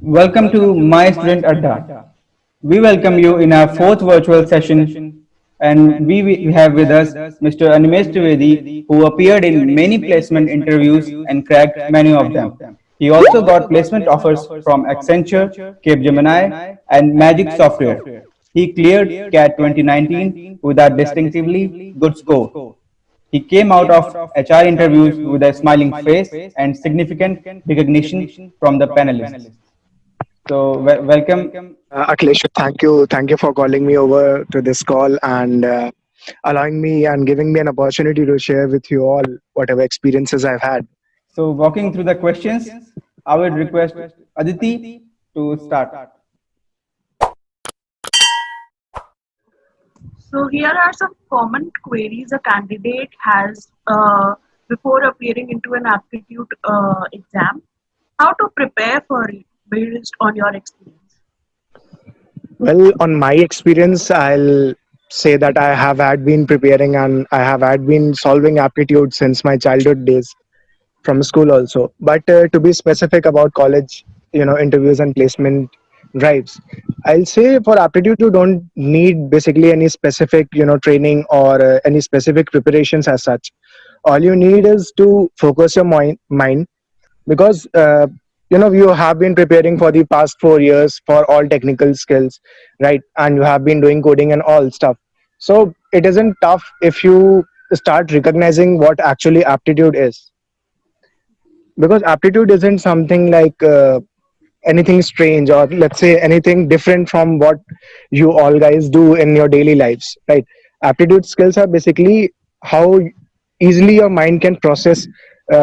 Welcome to My Student Adda. We welcome you in our fourth virtual session, and we have with us Mr. Animesh Trivedi, who appeared in many placement interviews and cracked many of them. He also got placement offers from Accenture, Capgemini, and Magic Software. He cleared CAT 2019 with a distinctively good score. He came out of HR interviews with a smiling face and significant recognition from the panelists. So, welcome. Akhilesh, thank you for calling me over to this call and allowing me and giving me an opportunity to share with you all whatever experiences I've had. So, walking through the questions, I would request Aditi to start. So here are some common queries a candidate has before appearing into an aptitude exam. How to prepare for it based on your experience. Well, on my experience, I'll say that I have had been preparing and I have had been solving aptitude since my childhood days from school also. But to be specific about college, interviews and placement drives, I'll say for aptitude you don't need basically any specific, training or any specific preparations as such. All you need is to focus your mind because you have been preparing for the past 4 years for all technical skills, right? And you have been doing coding and all stuff, so it isn't tough if you start recognizing what actually aptitude is, because aptitude isn't something like anything strange or let's say anything different from what you all guys do in your daily lives, right? Aptitude skills are basically how easily your mind can process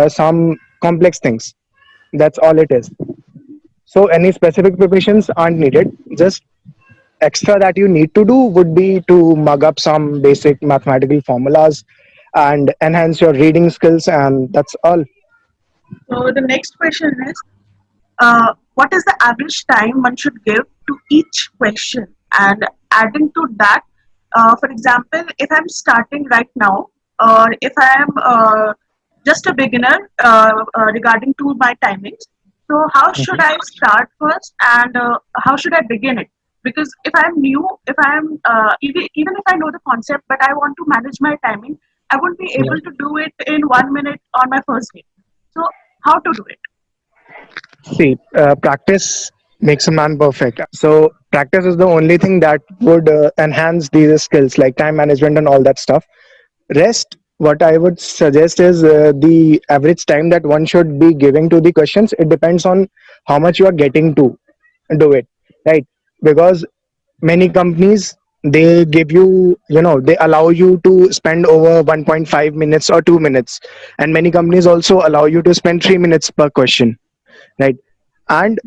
some complex things. That's all it is. So any specific preparations aren't needed. Just extra that you need to do would be to mug up some basic mathematical formulas and enhance your reading skills, and that's all. So the next question is, what is the average time one should give to each question? And adding to that, for example, if I'm starting right now, or if I am just a beginner regarding to my timings, so how should I start first, and how should I begin it? Because if I'm new, if I'm even if I know the concept, but I want to manage my timing, I won't be Yeah. able to do it in 1 minute on my first day. So how to do it? See, practice makes a man perfect. So practice is the only thing that would enhance these skills like time management and all that stuff. Rest, what I would suggest is the average time that one should be giving to the questions. It depends on how much you are getting to do it, right? Because many companies, they give you, they allow you to spend over 1.5 minutes or 2 minutes, and many companies also allow you to spend 3 minutes per question, right? And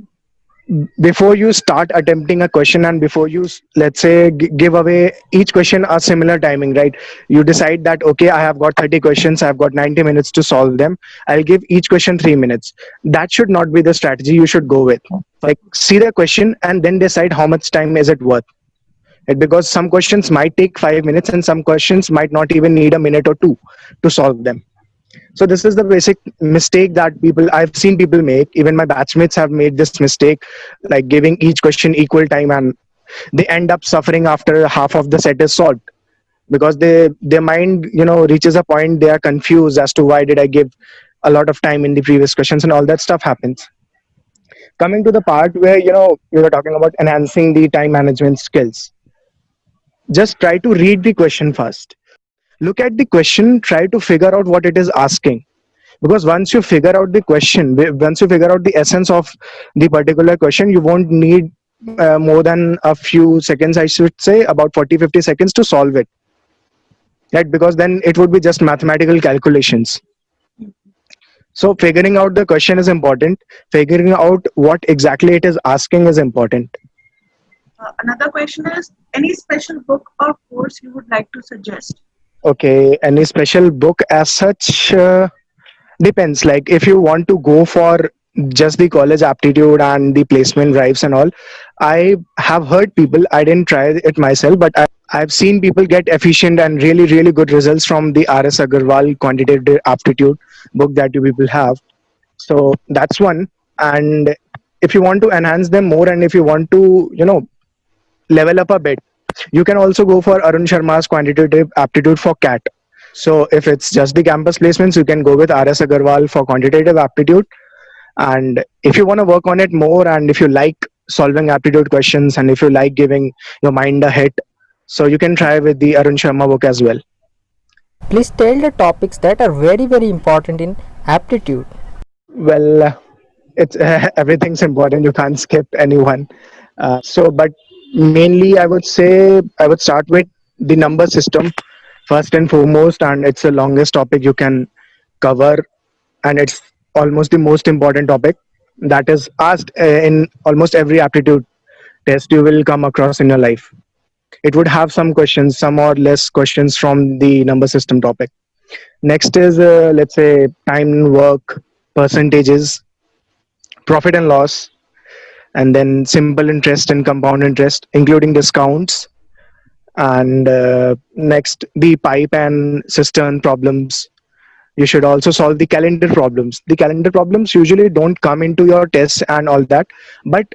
before you start attempting a question and before you let's say give away each question a similar timing, right? You decide that okay, I have got 30 questions, I've got 90 minutes to solve them, I'll give each question 3 minutes. That should not be the strategy you should go with. Like, see the question and then decide how much time is it worth it, because some questions might take 5 minutes and some questions might not even need a minute or two to solve them. So this is the basic mistake that people, I've seen people make. Even my batchmates have made this mistake, like giving each question equal time, and they end up suffering after half of the set is solved, because their mind, reaches a point they are confused as to why did I give a lot of time in the previous questions, and all that stuff happens. Coming to the part where you were talking about enhancing the time management skills, just try to read the question first. Look at the question, try to figure out what it is asking, because once you figure out the question, once you figure out the essence of the particular question, you won't need more than a few seconds, I should say about 40-50 seconds to solve it, right? Because then it would be just mathematical calculations. So figuring out the question is important, figuring out what exactly it is asking is important. Another question is, any special book or course you would like to suggest? Okay, any special book as such? Depends. Like, if you want to go for just the college aptitude and the placement drives and all, I have heard people, I didn't try it myself, but I've seen people get efficient and really, really good results from the RS Agarwal quantitative aptitude book that you people have. So that's one. And if you want to enhance them more, and if you want to, level up a bit, you can also go for Arun Sharma's quantitative aptitude for CAT. So if it's just the campus placements, you can go with RS Agarwal for quantitative aptitude. And if you want to work on it more, and if you like solving aptitude questions, and if you like giving your mind a hit, so you can try with the Arun Sharma book as well. Please tell the topics that are very very important in aptitude. Well, it's everything's important. You can't skip anyone. But mainly, I would say I would start with the number system first and foremost, and it's the longest topic you can cover, and it's almost the most important topic that is asked in almost every aptitude test you will come across in your life. It would have some questions, some or less questions from the number system topic. Next is, let's say, time and work, percentages, profit and loss, and then simple interest and compound interest, including discounts. And next, the pipe and cistern problems. You should also solve the calendar problems. The calendar problems usually don't come into your tests and all that, but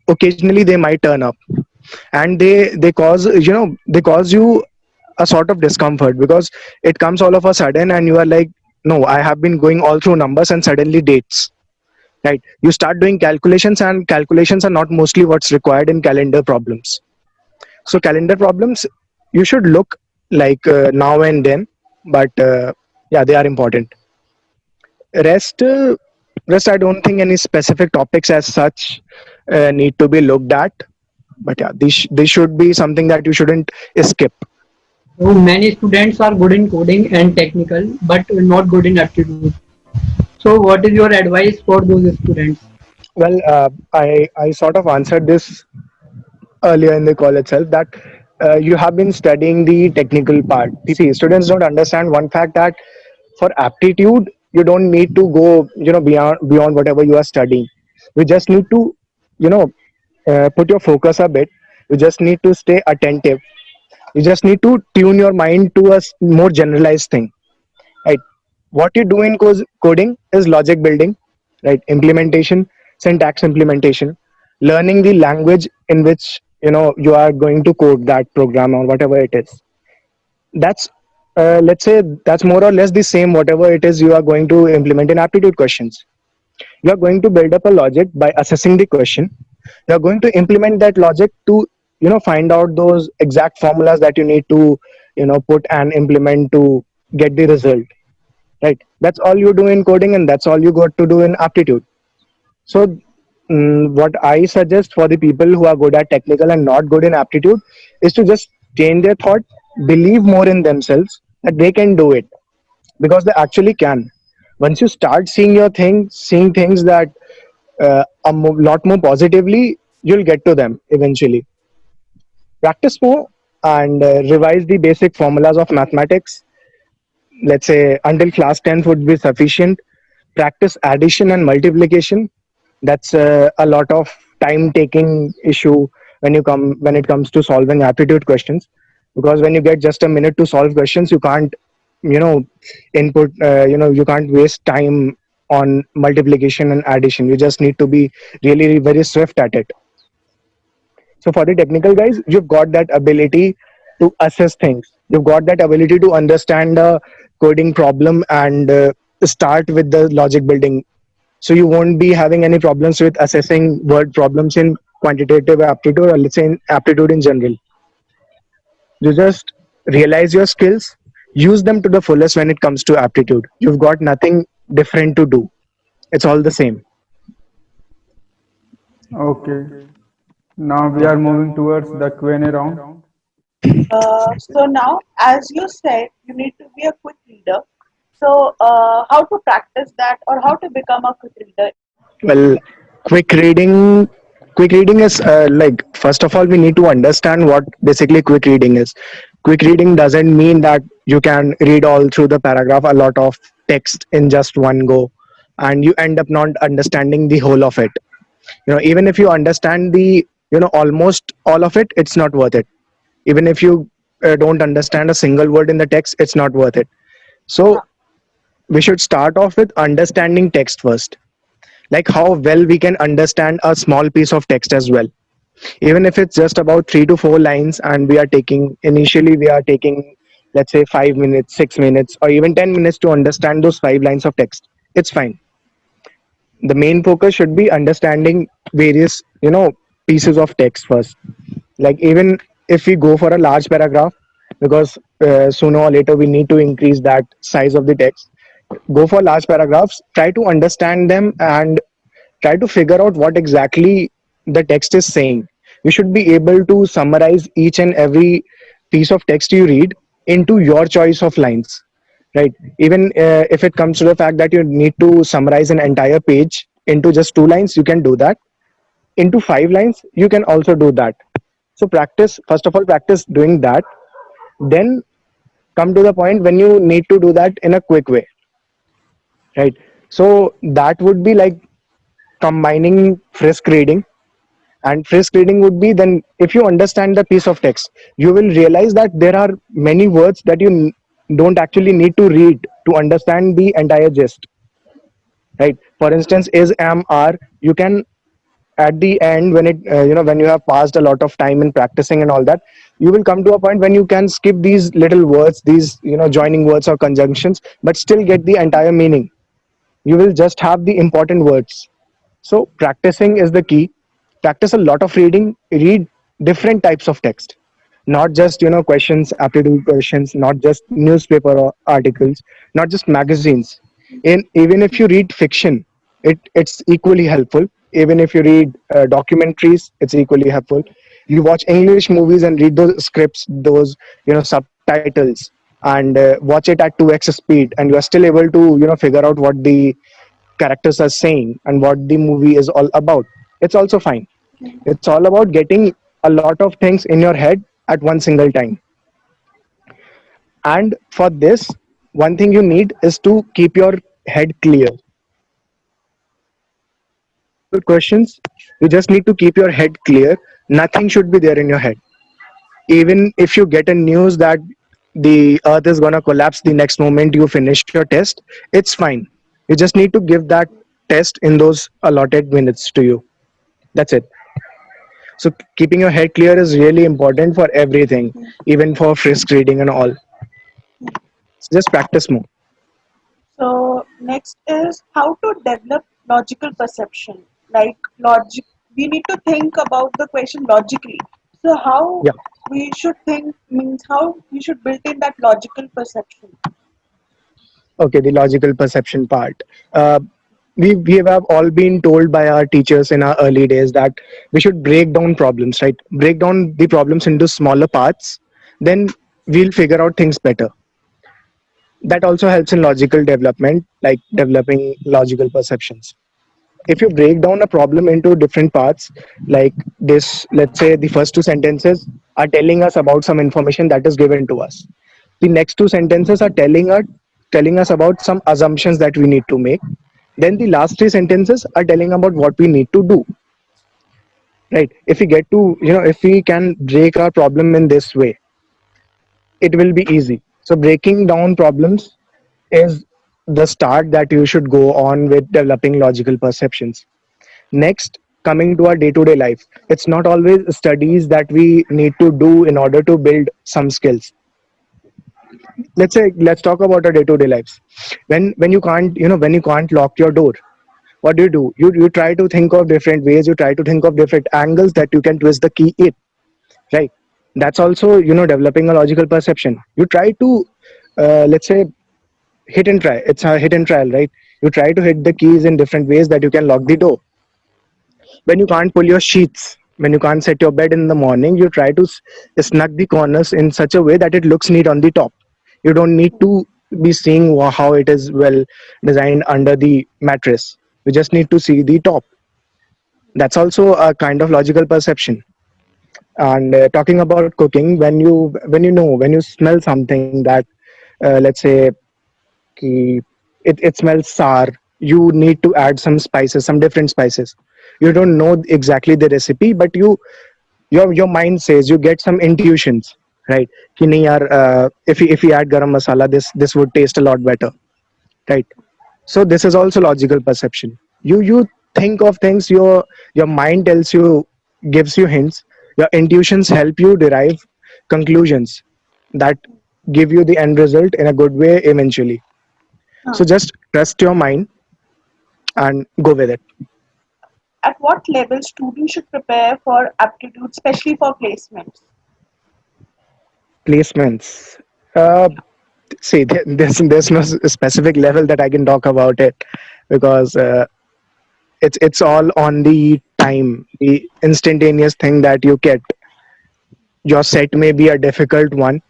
occasionally they might turn up, and they cause, they cause you a sort of discomfort, because it comes all of a sudden and you are like, no, I have been going all through numbers and suddenly dates, right? You start doing calculations, and calculations are not mostly what's required in calendar problems. So calendar problems, you should look like now and then, but yeah, they are important. Rest uh, rest I don't think any specific topics as such need to be looked at, but yeah, these should be something that you shouldn't skip. So many students are good in coding and technical, but not good in aptitude. So what is your advice for those students? Well, I sort of answered this earlier in the call itself, that you have been studying the technical part. See, students don't understand one fact, that for aptitude you don't need to go, beyond whatever you are studying. You just need to, you know put your focus a bit. You just need to stay attentive. You just need to tune your mind to a more generalized thing, right? What you do in coding is logic building, right? Implementation, syntax implementation, learning the language in which you are going to code that program or whatever it is. That's, let's say, that's more or less the same whatever it is you are going to implement in aptitude questions. You are going to build up a logic by assessing the question. You are going to implement that logic to find out those exact formulas that you need to put and implement to get the result, right? That's all you do in coding, and that's all you got to do in aptitude. So what I suggest for the people who are good at technical and not good in aptitude is to just change their thought, believe more in themselves that they can do it, because they actually can. Once you start seeing things that lot more positively, you'll get to them eventually. Practice more, and revise the basic formulas of mathematics. Let's say until class 10th would be sufficient. Practice addition and multiplication. That's a lot of time taking issue when it comes to solving aptitude questions, because when you get just a minute to solve questions, you can't you know input you can't waste time on multiplication and addition. You just need to be really very swift at it. So for the technical guys, you've got that ability to assess things. You've got that ability to understand a coding problem and start with the logic building. So you won't be having any problems with assessing word problems in quantitative aptitude, or let's say in aptitude in general. You just realize your skills, use them to the fullest when it comes to aptitude. You've got nothing different to do. It's all the same. Okay. Now we are moving towards the Q&A round. So now, as you said, you need to be a quick reader. So how to practice that, or how to become a quick reader? Well, quick reading quick reading is, like, first of all, we need to understand what basically quick reading is. Quick reading doesn't mean that you can read all through the paragraph, a lot of text in just one go, and you end up not understanding the whole of it. Even if you understand the almost all of it, it's not worth it. Even if you don't understand a single word in the text, it's not worth it. So we should start off with understanding text first. like how well we can understand a small piece of text as well, even if it's just about 3 to 4 lines, and we are taking, let's say, 5 minutes, 6 minutes, or even 10 minutes to understand those 5 lines of text. It's fine. The main focus should be understanding various, pieces of text first. Like, even if we go for a large paragraph, because sooner or later we need to increase that size of the text, go for large paragraphs, try to understand them, and try to figure out what exactly the text is saying. You should be able to summarize each and every piece of text you read into your choice of lines, right? Even if it comes to the fact that you need to summarize an entire page into just 2 lines, you can do that. Into 5 lines, you can also do that. So practice, first of all, practice doing that. Then come to the point when you need to do that in a quick way, right? So that would be like combining frisk reading. And frisk reading would be, then if you understand the piece of text, you will realize that there are many words that you don't actually need to read to understand the entire gist, right? For instance, is, am, are, you can, at the end, when when you have passed a lot of time in practicing and all that, you will come to a point when you can skip these little words, these, joining words or conjunctions, but still get the entire meaning. You will just have the important words. So practicing is the key. Practice a lot of reading. Read different types of text, not just, questions, aptitude questions, not just newspaper or articles, not just magazines. In even if you read fiction, it's equally helpful. Even if you read documentaries, it's equally helpful. You watch English movies and read those scripts, those, subtitles, and watch it at 2x speed, and you are still able to, figure out what the characters are saying and what the movie is all about. It's also fine. It's all about getting a lot of things in your head at one single time. And for this, one thing you need is to keep your head clear. Good questions. You just need to keep your head clear. Nothing should be there in your head. Even if you get a news that the earth is going to collapse the next moment you finish your test, it's fine. You just need to give that test in those allotted minutes to you. That's it. So keeping your head clear is really important for everything, even for frisk reading and all. Just practice more. So next is how to develop logical perception. Like logic, we need to think about the question logically. So how Yeah. we should think means how we should build in that logical perception. Okay, the logical perception part. Uh, we have all been told by our teachers in our early days that we should break down problems, right? Break down the problems into smaller parts, then we'll figure out things better. That also helps in logical development, like developing logical perceptions. If you break down a problem into different parts, like this, let's say the first 2 sentences are telling us about some information that is given to us. The next 2 sentences are telling us about some assumptions that we need to make. Then the last 3 sentences are telling about what we need to do, right? If we get to, if we can break our problem in this way, it will be easy. So breaking down problems is the start that you should go on with developing logical perceptions. Next, coming to our day-to-day life, it's not always studies that we need to do in order to build some skills. Let's talk about our day-to-day lives. When you can't, when you can't lock your door, what do? You try to think of different ways, you try to think of different angles that you can twist the key in, right? That's also, developing a logical perception. You try to, let's say, hit and try. It's a hit and trial, right? You try to hit the keys in different ways that you can lock the door. When you can't pull your sheets, when you can't set your bed in the morning, you try to snug the corners in such a way that it looks neat on the top. You don't need to be seeing how it is well designed under the mattress. You just need to see the top. That's also a kind of logical perception. And talking about cooking, when you smell something that, let's say, it smells sour, you need to add some spices, some different spices. You don't know exactly the recipe, but your mind says, you get some intuitions, right? Ki nahi yaar, if we add garam masala, this would taste a lot better, right? So this is also logical perception. You think of things, your mind tells you, gives you hints, your intuitions help you derive conclusions that give you the end result in a good way eventually. So just trust your mind and go with it. At what level students should prepare for aptitude, especially for placements? Placements. See, there's no specific level that I can talk about it, because it's all on the time, the instantaneous thing that you get. Your set may be a difficult one,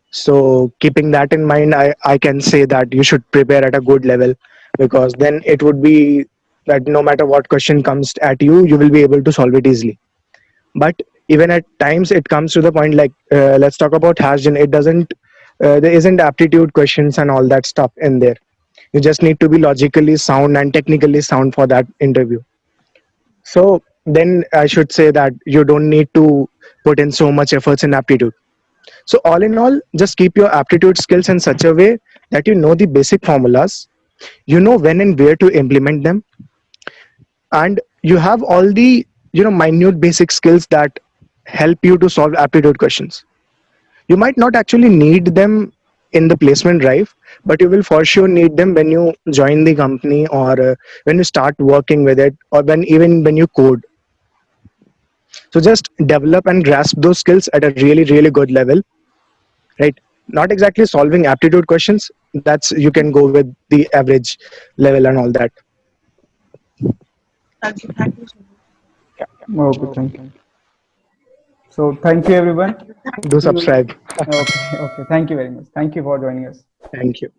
so keeping that in mind, I can say that you should prepare at a good level, because then it would be that no matter what question comes at you, you will be able to solve it easily. But even at times it comes to the point, like let's talk about Hashgen. It doesn't there isn't aptitude questions and all that stuff in there. You just need to be logically sound and technically sound for that interview. So then I should say that you don't need to put in so much efforts in aptitude. So all in all, just keep your aptitude skills in such a way that you know the basic formulas, you know when and where to implement them, and you have all the minute basic skills that help you to solve aptitude questions. You might not actually need them in the placement drive, but you will for sure need them when you join the company, or when you start working with it, or even when you code. So just develop and grasp those skills at a really really good level, right? Not exactly solving aptitude questions, that's you can go with the average level and all that. Thank you so much. Okay, thank you. So thank you everyone. Do subscribe. Okay, okay. Thank you very much. Thank you for joining us. Thank you.